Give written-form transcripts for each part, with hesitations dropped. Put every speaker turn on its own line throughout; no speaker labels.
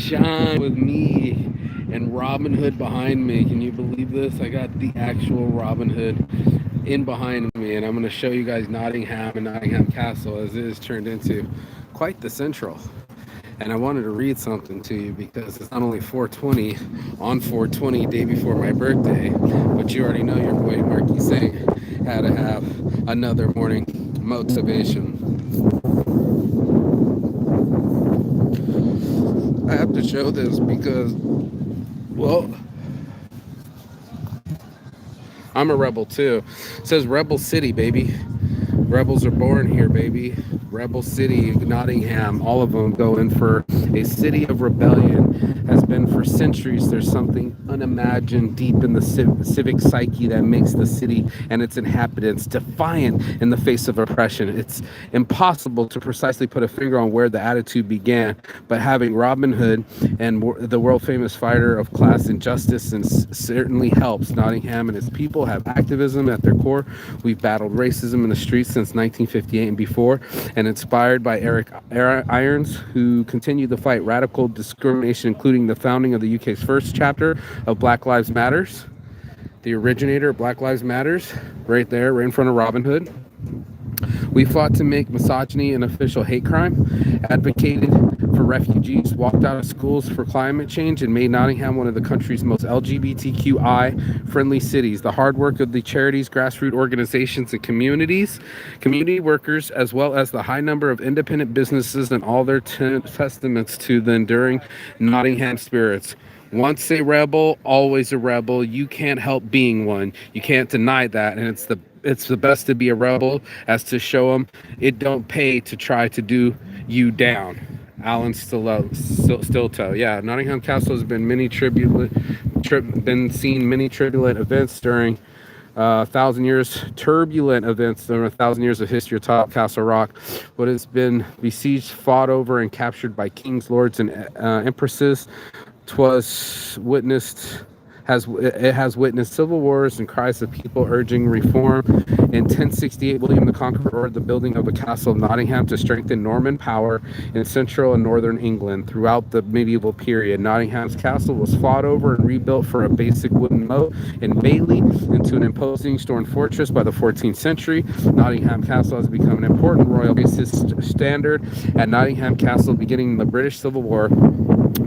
shine with me and Robin Hood behind me. Can you believe this? I got the actual Robin Hood in behind me, and I'm going to show you guys Nottingham and Nottingham Castle as it is turned into quite the central. And I wanted to read something to you because it's not only 420 on 420, day before my birthday, but you already know your boy Marky Saint had to have another morning motivation. I have to show this because, well, I'm a rebel too. It says Rebel City, baby. Rebels are born here, baby. Rebel City, Nottingham, all of them go in for a city of rebellion. Has been for centuries. There's something unimagined deep in the civic psyche that makes the city and its inhabitants defiant in the face of oppression. It's impossible to precisely put a finger on where the attitude began, but having Robin Hood and the world famous fighter of class injustice and certainly helps. Nottingham and its people have activism at their core. We've battled racism in the streets since 1958 and before, and inspired by Eric Irons, who continued to fight radical discrimination, including the founding of the UK's first chapter of Black Lives Matters. The originator of Black Lives Matters, right there, right in front of Robin Hood. We fought to make misogyny an official hate crime, advocated for refugees, walked out of schools for climate change, and made Nottingham one of the country's most LGBTQI-friendly cities. The hard work of the charities, grassroots organizations, and community workers, as well as the high number of independent businesses and all their testaments to the enduring Nottingham spirits. Once a rebel, always a rebel. You can't help being one. You can't deny that, and it's the best to be a rebel as to show them it don't pay to try to do you down. Alan Stilto. Yeah, Nottingham Castle has been seen many turbulent events during 1,000 years of history atop Castle Rock. What has been besieged, fought over, and captured by kings, lords, and empresses. It has witnessed civil wars and cries of people urging reform. In 1068, William the Conqueror ordered the building of the Castle of Nottingham to strengthen Norman power in central and northern England. Throughout the medieval period, Nottingham's castle was fought over and rebuilt from a basic wooden moat and bailey into an imposing stone fortress. By the 14th century, Nottingham Castle has become an important royal basis standard. At Nottingham Castle, beginning the British Civil War,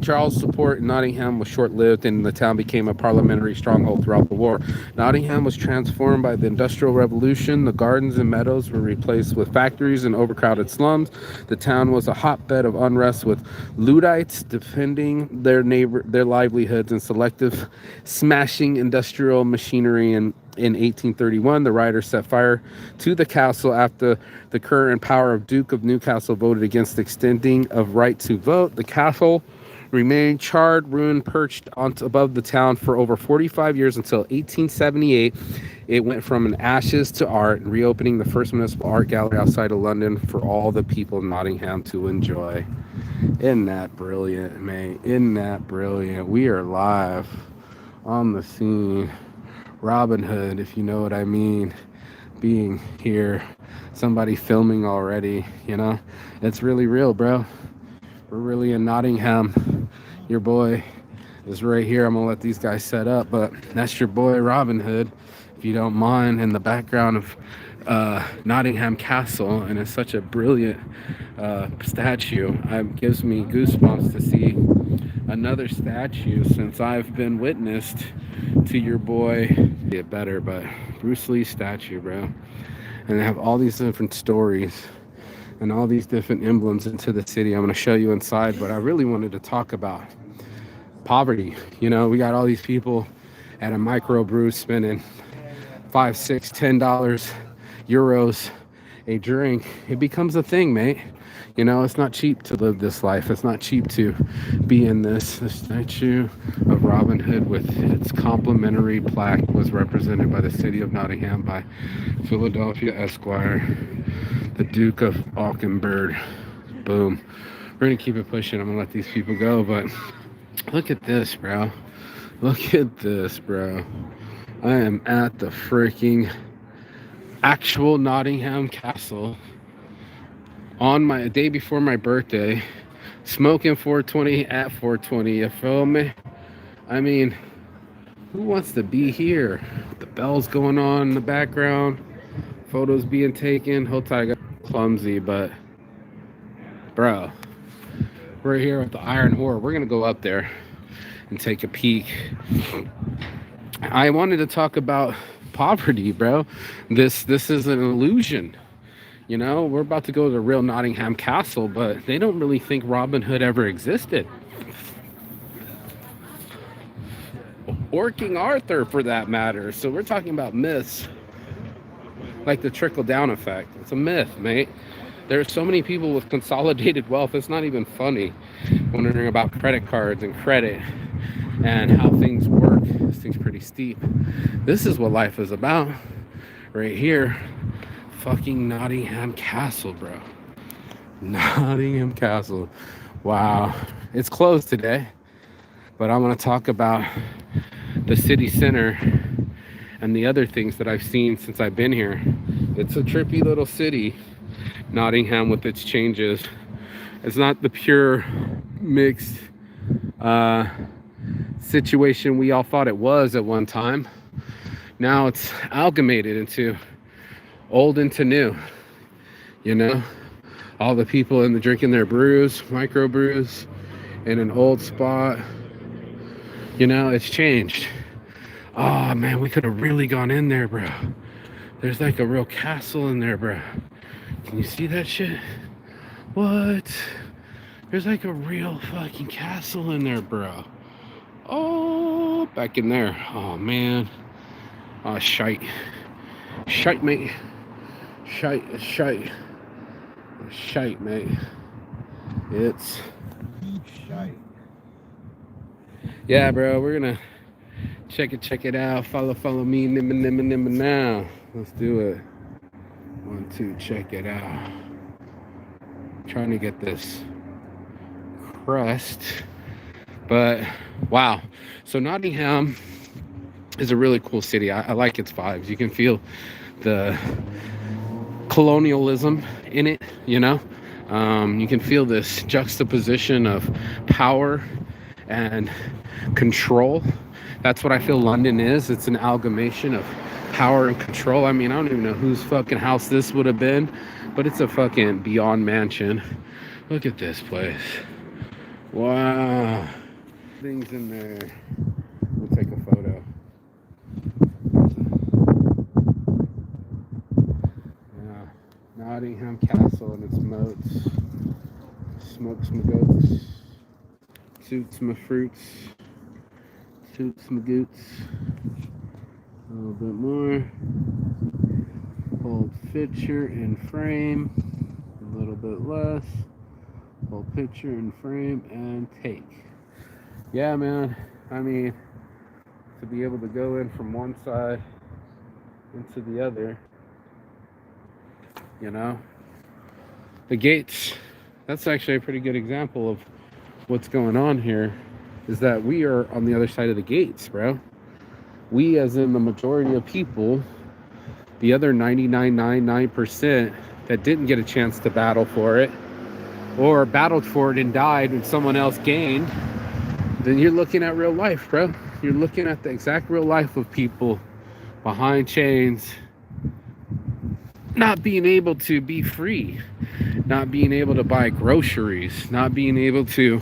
Charles' support in Nottingham was short-lived, and the town became a parliamentary stronghold throughout the war. Nottingham was transformed by the Industrial Revolution. The gardens and meadows were replaced with factories and overcrowded slums. The town was a hotbed of unrest, with Luddites defending their livelihoods and selective smashing industrial machinery. In 1831, the rioters set fire to the castle after the current in power of Duke of Newcastle voted against the extending of right to vote. The castle remained charred, ruined, perched above the town for over 45 years until 1878. It went from an ashes to art, reopening the first municipal art gallery outside of London for all the people in Nottingham to enjoy. Isn't that brilliant, mate? Isn't that brilliant? We are live on the scene. Robin Hood, if you know what I mean, being here. Somebody filming already, you know? It's really real, bro. We're really in Nottingham. Your boy is right here. I'm gonna let these guys set up, but that's your boy Robin Hood, if you don't mind, in the background of Nottingham Castle, and it's such a brilliant statue. It gives me goosebumps to see another statue since I've been witnessed to your boy get better, but Bruce Lee statue, bro. And they have all these different stories and all these different emblems into the city. I'm going to show you inside, but I really wanted to talk about poverty. You know, we got all these people at a micro brew spending $5, $6, $10 euros a drink. It becomes a thing, mate. You know, it's not cheap to live this life. It's not cheap to be in this. The statue of Robin Hood with its complimentary plaque was represented by the city of Nottingham by Philadelphia Esquire, the Duke of Auckenberg. Boom. We're going to keep it pushing. I'm going to let these people go, but look at this, bro. Look at this, bro. I am at the freaking actual Nottingham Castle on my day before my birthday, Smoking 420 at 420, you feel me? I mean, who wants to be here? The bells going on in the background, photos being taken. Hold tight, I got clumsy, but bro, we're here at the Iron Whore. We're gonna go up there and take a peek. I wanted to talk about poverty, bro. This is an illusion. You know, we're about to go to the real Nottingham Castle, but they don't really think Robin Hood ever existed. Or King Arthur, for that matter. So we're talking about myths, like the trickle-down effect. It's a myth, mate. There are so many people with consolidated wealth, it's not even funny. Wondering about credit cards and credit and how things work. This thing's pretty steep. This is what life is about. Right here. Fucking Nottingham Castle, bro. Nottingham Castle. Wow. It's closed today. But I'm going to talk about the city center and the other things that I've seen since I've been here. It's a trippy little city, Nottingham, with its changes. It's not the pure mixed situation we all thought it was at one time. Now it's amalgamated into old into new, you know, all the people in the drinking their brews, micro brews, in an old spot. You know, it's changed. Oh man, we could have really gone in there, bro. There's like a real castle in there, bro. Can you see that shit? What? There's like a real fucking castle in there, bro. Oh, back in there. Oh man. Oh, shite, mate. Shite, mate. It's shite. Yeah, bro, we're gonna check it out. Follow me, nimma now. Let's do it. 1, 2, check it out. Trying to get this crust, but wow. So Nottingham is a really cool city. I like its vibes. You can feel the colonialism in it, you know. You can feel this juxtaposition of power and control. That's what I feel London is. It's an amalgamation of power and control. I mean, I don't even know whose fucking house this would have been, but it's a fucking beyond mansion. Look at this place. Wow. Things in there. We'll take a photo. Yeah. Nottingham Castle and its moats. Smokes my goats. Suits my fruits. Toots my goots. A little bit more. Hold picture in frame. A little bit less. Hold picture in frame and take. Yeah, man. I mean, to be able to go in from one side into the other, you know. The gates, that's actually a pretty good example of what's going on here, is that we are on the other side of the gates, bro. We, as in the majority of people, the other 99.99% that didn't get a chance to battle for it, or battled for it and died and someone else gained, then you're looking at real life, bro. You're looking at the exact real life of people behind chains, not being able to be free, not being able to buy groceries, not being able to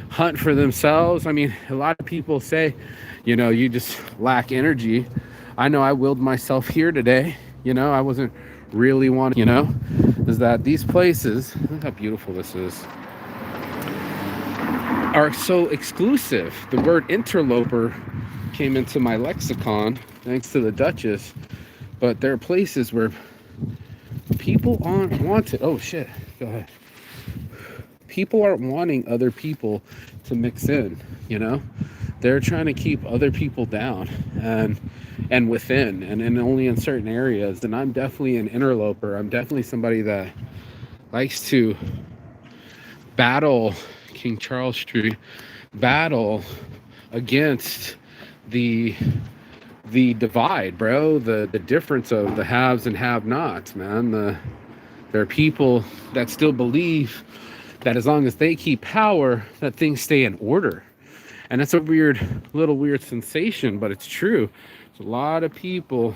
hunt for themselves. I mean, a lot of people say, you know, you just lack energy. I know I willed myself here today. You know, I wasn't really wanting, you know, is that these places, look how beautiful this is, are so exclusive. The word interloper came into my lexicon thanks to the Duchess, but there are places where people aren't wanted. Oh shit, go ahead. People aren't wanting other people to mix in, you know. They're trying to keep other people down and within, and only in certain areas. And I'm definitely an interloper. I'm definitely somebody that likes to battle King Charles Street, battle against the divide, bro, the difference of the haves and have-nots, man. There are people that still believe that as long as they keep power, that things stay in order. And that's a little weird sensation, but it's true. There's a lot of people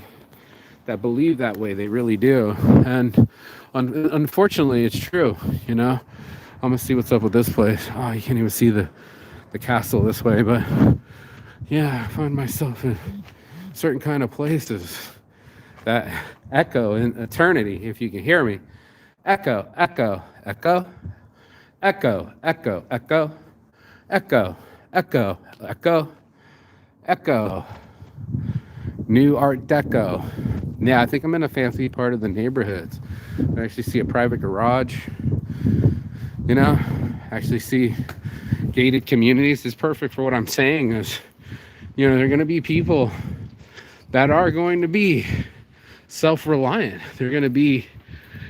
that believe that way. They really do. And unfortunately, it's true. You know, I'm gonna see what's up with this place. Oh, you can't even see the castle this way, but yeah, I find myself in certain kind of places that echo in eternity. If you can hear me, echo, echo, echo, echo, echo, echo, echo, echo, echo, echo. New Art Deco. Yeah, I think I'm in a fancy part of the neighborhoods. I actually see a private garage. You know, actually see gated communities. Is perfect for what I'm saying. Is, you know, there are going to be people that are going to be self-reliant. They're going to be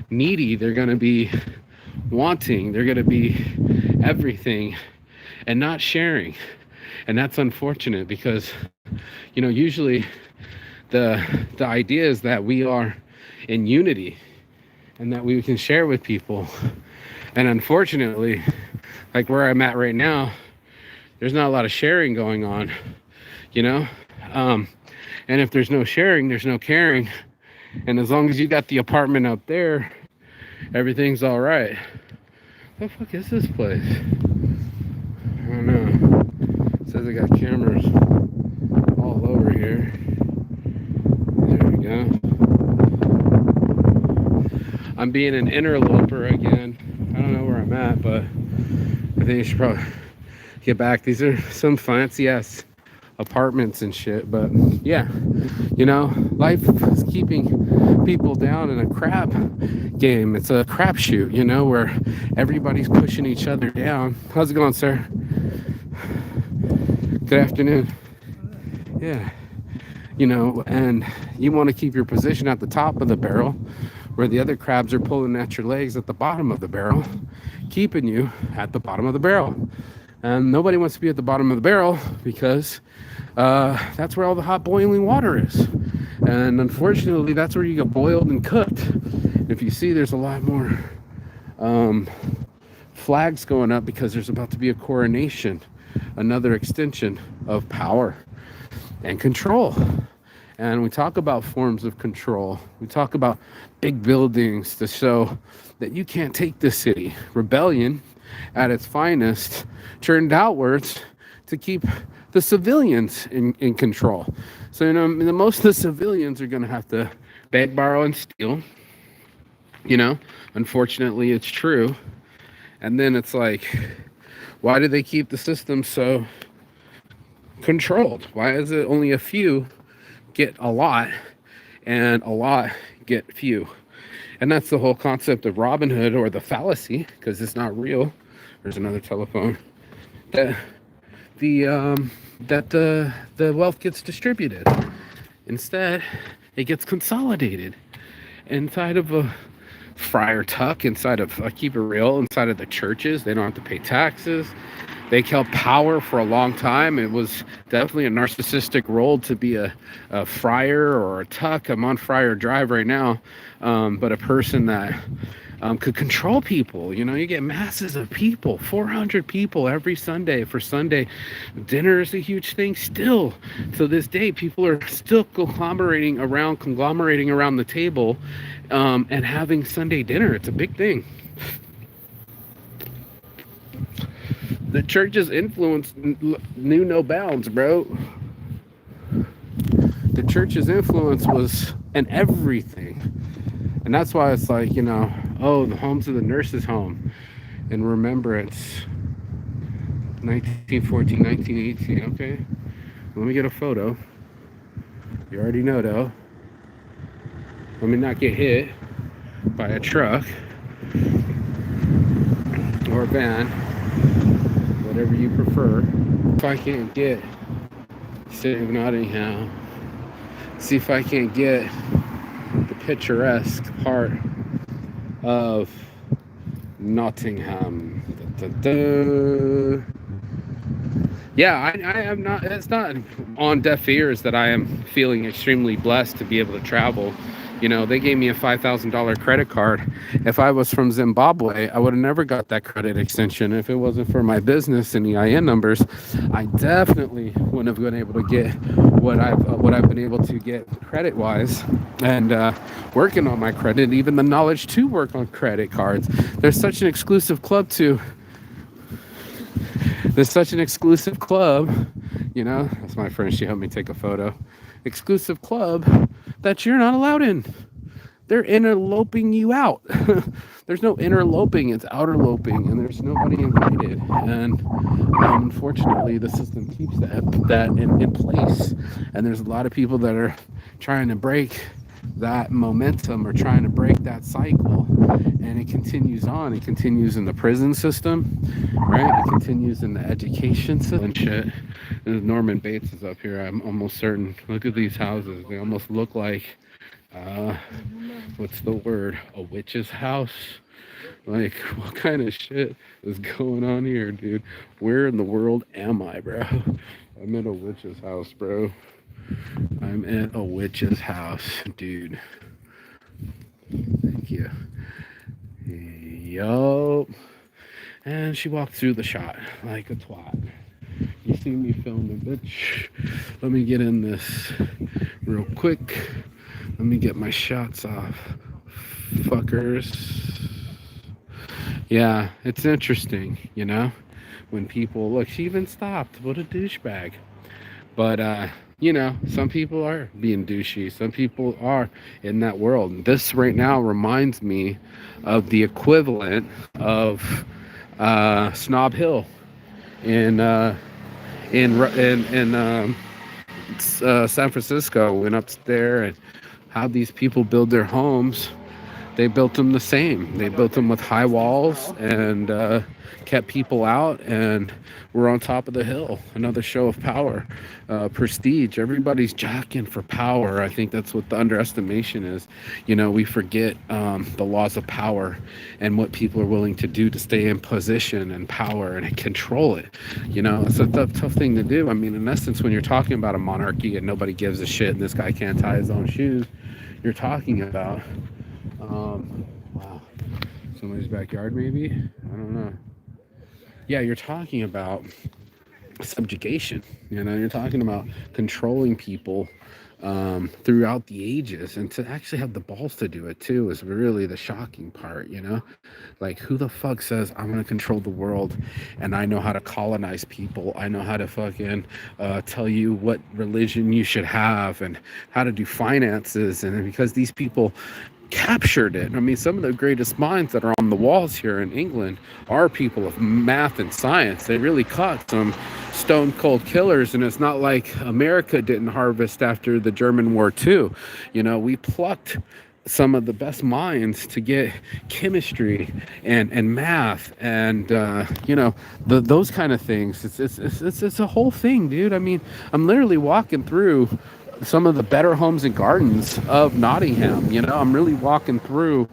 needy. They're going to be wanting. They're going to be everything and not sharing. And that's unfortunate because, you know, usually the idea is that we are in unity and that we can share with people. And unfortunately, like where I'm at right now, there's not a lot of sharing going on, you know? And if there's no sharing, there's no caring. And as long as you got the apartment up there, everything's all right. What the fuck is this place? I don't know. It says they got cameras all over here. There we go. I'm being an interloper again. I don't know where I'm at, but I think I should probably get back. These are some fancy ass apartments and shit, but yeah, you know, life is keeping people down in a crap game. It's a crapshoot, you know, where everybody's pushing each other down. How's it going, sir? Good afternoon. Yeah, you know, and you want to keep your position at the top of the barrel where the other crabs are pulling at your legs at the bottom of the barrel, keeping you at the bottom of the barrel. And nobody wants to be at the bottom of the barrel because that's where all the hot boiling water is. And unfortunately, that's where you get boiled and cooked. If you see, there's a lot more flags going up because there's about to be a coronation, another extension of power and control. And we talk about forms of control. We talk about big buildings to show that you can't take this city. Rebellion at its finest turned outwards to keep the civilians in control. So, you know, most of the civilians are going to have to beg, borrow, and steal. You know, unfortunately, it's true. And then it's like, why do they keep the system so controlled? Why is it only a few get a lot and a lot get few? And that's the whole concept of Robin Hood, or the fallacy, because it's not real. There's another telephone. That the wealth gets distributed. Instead, it gets consolidated inside of a friar tuck, inside of, keep it real, inside of the churches. They don't have to pay taxes. They held power for a long time. It was definitely a narcissistic role to be a friar or a tuck. I'm on Friar Drive right now, but a person that could control people. You know, you get masses of people, 400 people every Sunday for Sunday. Dinner is a huge thing still. To this day, people are still conglomerating around the table and having Sunday dinner. It's a big thing. The church's influence knew no bounds, bro. The church's influence was in everything. And that's why it's like, you know, oh, the homes of the nurses' home in remembrance. 1914, 1918, okay. Let me get a photo. You already know, though. Let me not get hit by a truck or a van. Whatever you prefer. If I can't get City of Nottingham, see if I can't get the picturesque part of Nottingham. Da, da, da. Yeah, I am not, it's not on deaf ears that I am feeling extremely blessed to be able to travel They gave me a $5,000 credit card. If I was from Zimbabwe, I would have never got that credit extension. If it wasn't for my business and EIN numbers, I definitely wouldn't have been able to get what I've been able to get credit wise, and working on my credit, even the knowledge to work on credit cards. There's such an exclusive club to. There's such an exclusive club, That's my friend. She helped me take a photo. Exclusive club that you're not allowed in. They're interloping you out. There's no interloping, it's outerloping, and there's nobody invited. And unfortunately, the system keeps that in place. And there's a lot of people that are trying to break that momentum or trying to break that cycle, and it continues on. It continues in the prison system, right? It continues in the education system and shit. And Norman Bates is up here, I'm almost certain. Look at these houses. They almost look like what's the word, a witch's house. Like, what kind of shit is going on here, dude? Where in the world am I, bro? I'm in a witch's house, bro. I'm in a witch's house, dude. Thank you. Yup. And she walked through the shot like a twat. You see me filming, bitch. Let me get in this real quick. Let me get my shots off, fuckers. Yeah, it's interesting, when people look. She even stopped. What a douchebag. But some people are being douchey. Some people are in that world. This right now reminds me of the equivalent of Snob Hill in San Francisco. Went up there and how these people build their homes. They built them the same. They built them with high walls and kept people out, and we're on top of the hill. Another show of power, prestige. Everybody's jockeying for power. I think that's what the underestimation is. We forget the laws of power and what people are willing to do to stay in position and power and control it. It's a tough thing to do. I mean, in essence, when you're talking about a monarchy and nobody gives a shit and this guy can't tie his own shoes, you're talking about wow, somebody's backyard maybe? I don't know. Yeah, you're talking about subjugation. You're talking about controlling people throughout the ages, and to actually have the balls to do it too is really the shocking part. Like, who the fuck says I'm gonna control the world and I know how to colonize people? I know how to fucking tell you what religion you should have and how to do finances, and because these people captured it. I mean, some of the greatest minds that are on the walls here in England are people of math and science. They really caught some stone cold killers, and it's not like America didn't harvest after the German War too. We plucked some of the best minds to get chemistry and math and those kind of things. It's a whole thing, dude. I mean, I'm literally walking through some of the better homes and gardens of Nottingham. I'm really walking through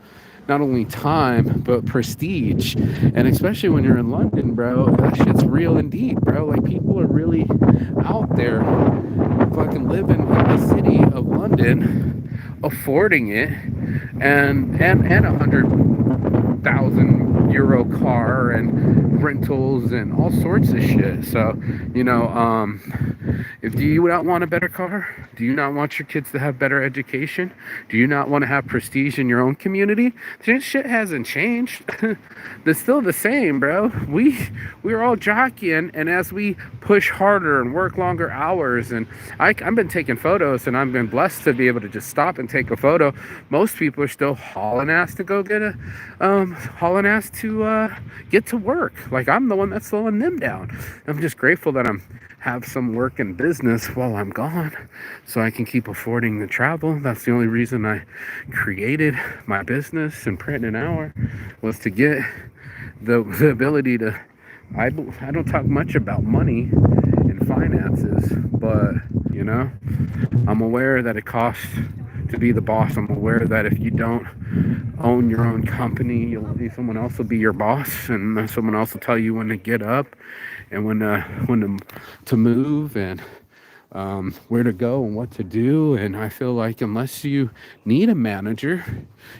not only time but prestige, and especially when you're in London, bro, that shit's real indeed, bro. Like, people are really out there fucking living in the city of London, affording it, and €100,000 car and rentals and all sorts of shit. So if do you not want a better car? Do you not want your kids to have better education? Do you not want to have prestige in your own community? This shit hasn't changed. It's still the same, bro. We're all jockeying, and as we push harder and work longer hours, and I've been taking photos, and I've been blessed to be able to just stop and take a photo. Most people are still hauling ass to go get get to work. Like, I'm the one that's slowing them down. I'm just grateful that have some work and business while I'm gone, so I can keep affording the travel. That's the only reason I created my business and Print an Hour, was to get the ability to. I don't talk much about money and finances, but I'm aware that it costs to be the boss. I'm aware that if you don't own your own company, someone else will be your boss, and someone else will tell you when to get up and when to move, and where to go and what to do. And I feel like unless you need a manager,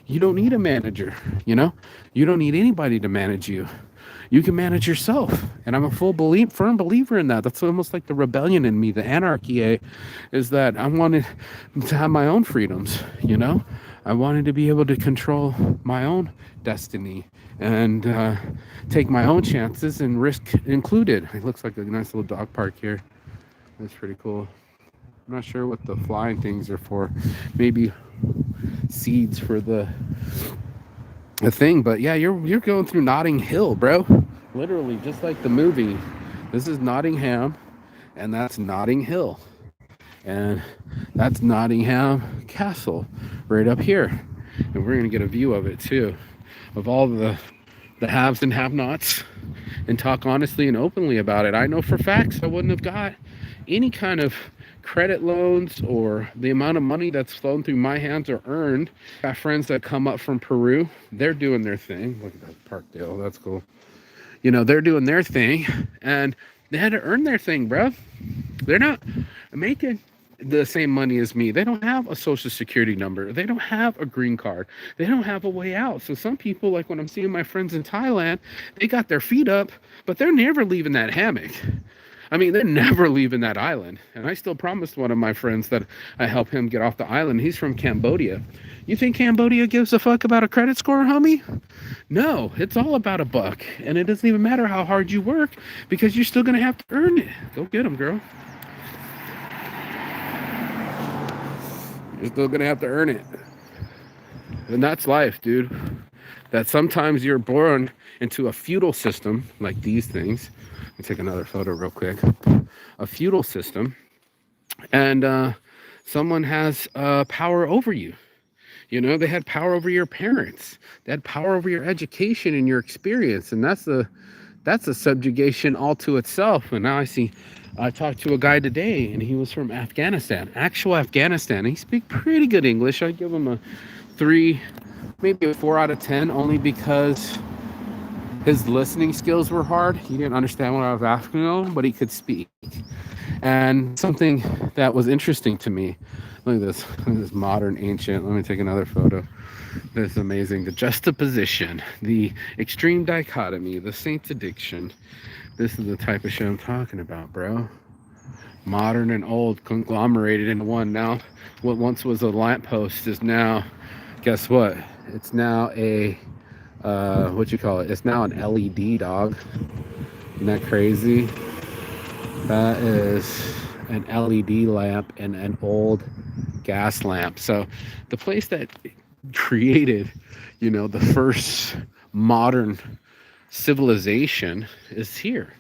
you don't need a manager. You know, you don't need anybody to manage you. You can manage yourself. And I'm a firm believer in that. That's almost like the rebellion in me, the anarchy, is that I wanted to have my own freedoms, you know? I wanted to be able to control my own destiny and take my own chances and risk included. It looks like a nice little dog park here. That's pretty cool. I'm not sure what the flying things are for. Maybe seeds for the thing, but yeah, you're going through Notting Hill, bro. Literally, just like the movie. This is Nottingham, and that's Notting Hill, and that's Nottingham Castle right up here, and we're gonna get a view of it too, of all the haves and have-nots, and talk honestly and openly about it. I know for facts I wouldn't have got any kind of credit loans or the amount of money that's flown through my hands or earned. Got friends that come up from Peru. They're doing their thing. Look at that Parkdale. That's cool. You know, they're doing their thing, and they had to earn their thing, bro. They're not making the same money as me. They don't have a social security number. They don't have a green card. They don't have a way out. So some people, like when I'm seeing my friends in Thailand, they got their feet up, but they're never leaving that hammock. I mean, they're never leaving that island. And I still promised one of my friends that I help him get off the island. He's from Cambodia. You think Cambodia gives a fuck about a credit score, homie? No, it's all about a buck. And it doesn't even matter how hard you work because you're still going to have to earn it. Go get them, girl. You're still going to have to earn it. And that's life, dude. That sometimes you're born into a feudal system like these things. Let me take another photo real quick. A feudal system, and someone has power over you. You know, they had power over your parents. They had power over your education and your experience, and that's a subjugation all to itself. And now I talked to a guy today, and he was from Afghanistan, actual Afghanistan. He speaks pretty good English. I give him a 3, maybe a 4 out of 10, only because his listening skills were hard. He didn't understand what I was asking him, but he could speak. And something that was interesting to me, look at this modern ancient. Let me take another photo. This is amazing. The juxtaposition, the extreme dichotomy, the saint's addiction. This is the type of shit I'm talking about, bro. Modern and old conglomerated into one. Now, what once was a lamppost is now, guess what? It's now a what you call it? It's now an LED, dog. Isn't that crazy? That is an LED lamp and an old gas lamp. So the place that created, you know, the first modern civilization is here.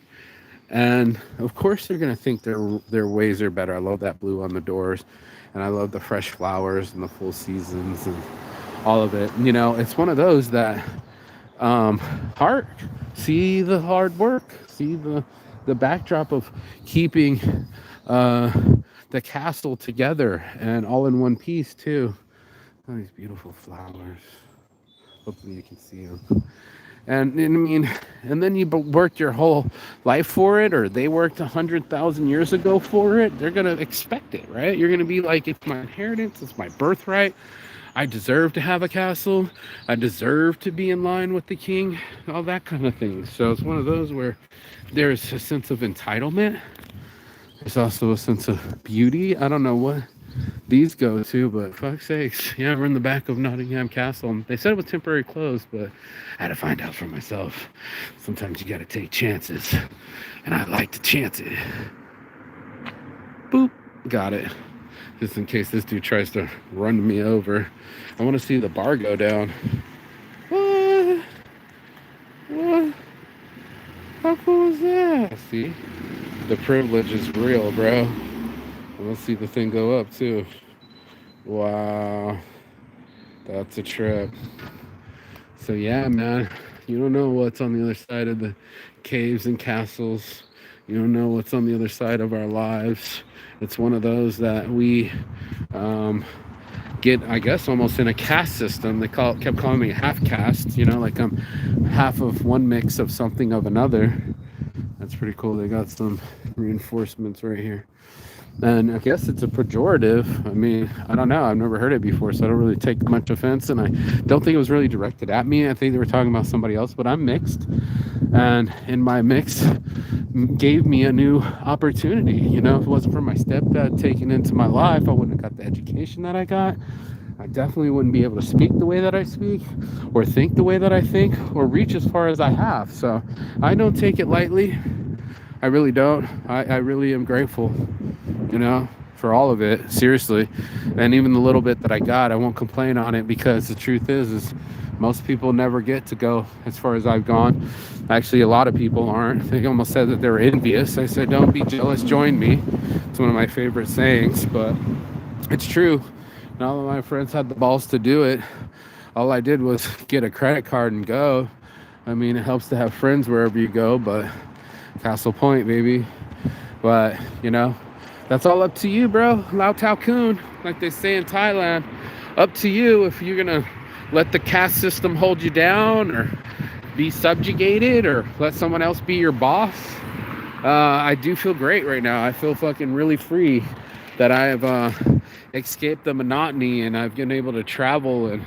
And of course they're gonna think their ways are better. I love that blue on the doors, and I love the fresh flowers and the full seasons and all of it. You know, it's one of those that see the hard work, see the backdrop of keeping the castle together and all in one piece too. Oh, these beautiful flowers. Hopefully you can see them. And I mean, and then you worked your whole life for it, or they worked 100,000 years ago for it. They're gonna expect it, right? You're gonna be like, it's my inheritance, it's my birthright. I deserve to have a castle. I deserve to be in line with the king, all that kind of thing. So it's one of those where there's a sense of entitlement. There's also a sense of beauty. I don't know what these go to, but fuck's sakes. Yeah, we're in the back of Nottingham Castle. They said it was temporary closed, but I had to find out for myself. Sometimes you gotta take chances, and I like to chance it. Boop, got it. Just in case this dude tries to run me over. I want to see the bar go down. What? How cool is that? See? The privilege is real, bro. I want to see the thing go up, too. Wow. That's a trip. So, yeah, man. You don't know what's on the other side of the caves and castles. You don't know what's on the other side of our lives. It's one of those that we get, I guess, almost in a caste system. They kept calling me half caste, you know, like I'm half of one mix of something of another. That's pretty cool. They got some reinforcements right here. And I guess it's a pejorative. I mean, I don't know. I've never heard it before, so I don't really take much offense. And I don't think it was really directed at me. I think they were talking about somebody else, but I'm mixed. And in my mix, gave me a new opportunity. You know, if it wasn't for my stepdad taking into my life, I wouldn't have got the education that I got. I definitely wouldn't be able to speak the way that I speak, or think the way that I think, or reach as far as I have. So I don't take it lightly. I really don't. I really am grateful, you know, for all of it, seriously. And even the little bit that I got, I won't complain on it, because the truth is most people never get to go as far as I've gone. Actually, a lot of people aren't. They almost said that they were envious. I said, don't be jealous, join me. It's one of my favorite sayings, but it's true. None of my friends had the balls to do it. All I did was get a credit card and go. I mean, it helps to have friends wherever you go, but Castle Point, baby. But, you know, that's all up to you, bro. Lao Tao Kun, like they say in Thailand. Up to you if you're going to let the caste system hold you down, or be subjugated, or let someone else be your boss. I do feel great right now. I feel fucking really free that I have escaped the monotony, and I've been able to travel and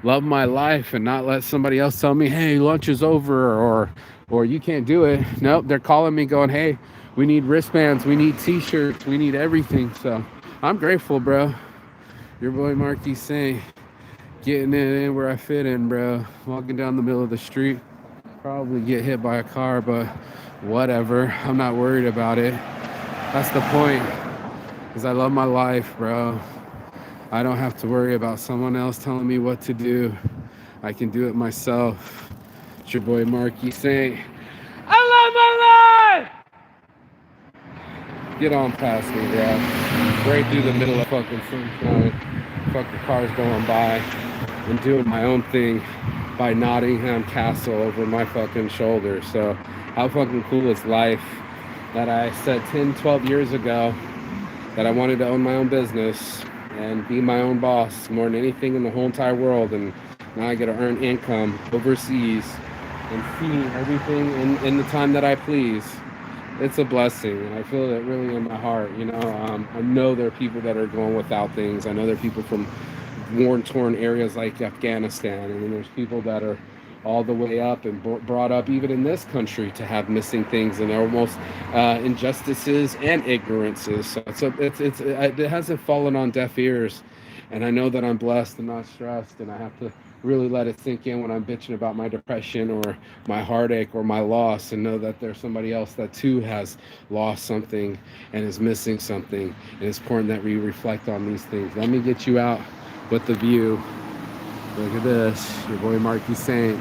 love my life and not let somebody else tell me, hey, lunch is over, or you can't do it. Nope, they're calling me going, hey, we need wristbands, we need t-shirts, we need everything. So I'm grateful, bro. Your boy Marquis Saint, getting it in where I fit in, bro. Walking down the middle of the street, probably get hit by a car, but whatever. I'm not worried about it. That's the point, is I love my life, bro. I don't have to worry about someone else telling me what to do. I can do it myself. It's your boy Marquis Saint. I love my life! Get on past me, bro. Right through the middle of fucking sunshine. Fucking cars going by. And doing my own thing by Nottingham Castle over my fucking shoulder. So how fucking cool is life that I said 10, 12 years ago that I wanted to own my own business and be my own boss more than anything in the whole entire world. And now I get to earn income overseas and see everything in the time that I please. It's a blessing, and I feel it really in my heart. You know, I know there are people that are going without things. I know there are people from war-torn areas like Afghanistan, and then there's people that are all the way up and brought up even in this country to have missing things, and almost injustices and ignorances. So it hasn't fallen on deaf ears, and I know that I'm blessed and not stressed, and I have to really let it sink in when I'm bitching about my depression or my heartache or my loss, and know that there's somebody else that too has lost something and is missing something. And it's important that we reflect on these things. Let me get you out with the view. Look at this, your boy Marquis Saint.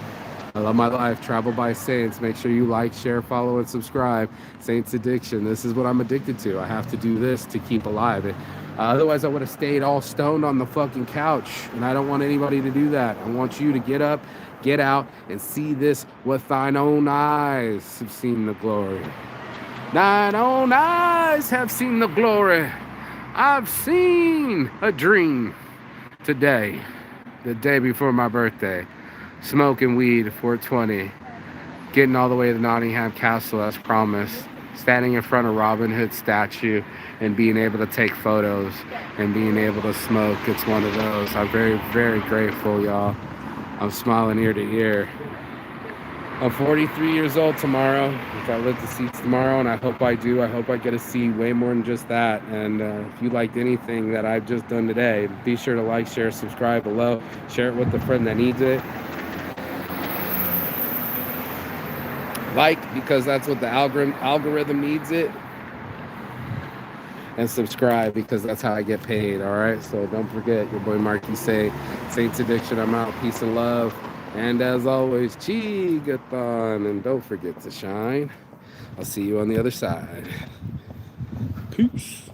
I love my life. Travel by Saints. Make sure you like, share, follow, and subscribe. Saints Addiction. This is what I'm addicted to. I have to do this to keep alive. Otherwise, I would have stayed all stoned on the fucking couch. And I don't want anybody to do that. I want you to get up, get out, and see this with thine own eyes have seen the glory. Thine own eyes have seen the glory. I've seen a dream today, the day before my birthday. Smoking weed at 420, getting all the way to Nottingham Castle as promised, standing in front of Robin Hood's statue and being able to take photos and being able to smoke. It's one of those. I'm very, very grateful, y'all. I'm smiling ear to ear. I'm 43 years old tomorrow, if I live to see tomorrow, and I hope I do. I hope I get to see way more than just that. And if you liked anything that I've just done today, be sure to like, share, subscribe below. Share it with a friend that needs it. Like, because that's what the algorithm needs it. And subscribe, because that's how I get paid, all right? So don't forget, your boy Marquis Saints Addiction. I'm out. Peace and love. And as always, Chigathon. And don't forget to shine. I'll see you on the other side. Peace.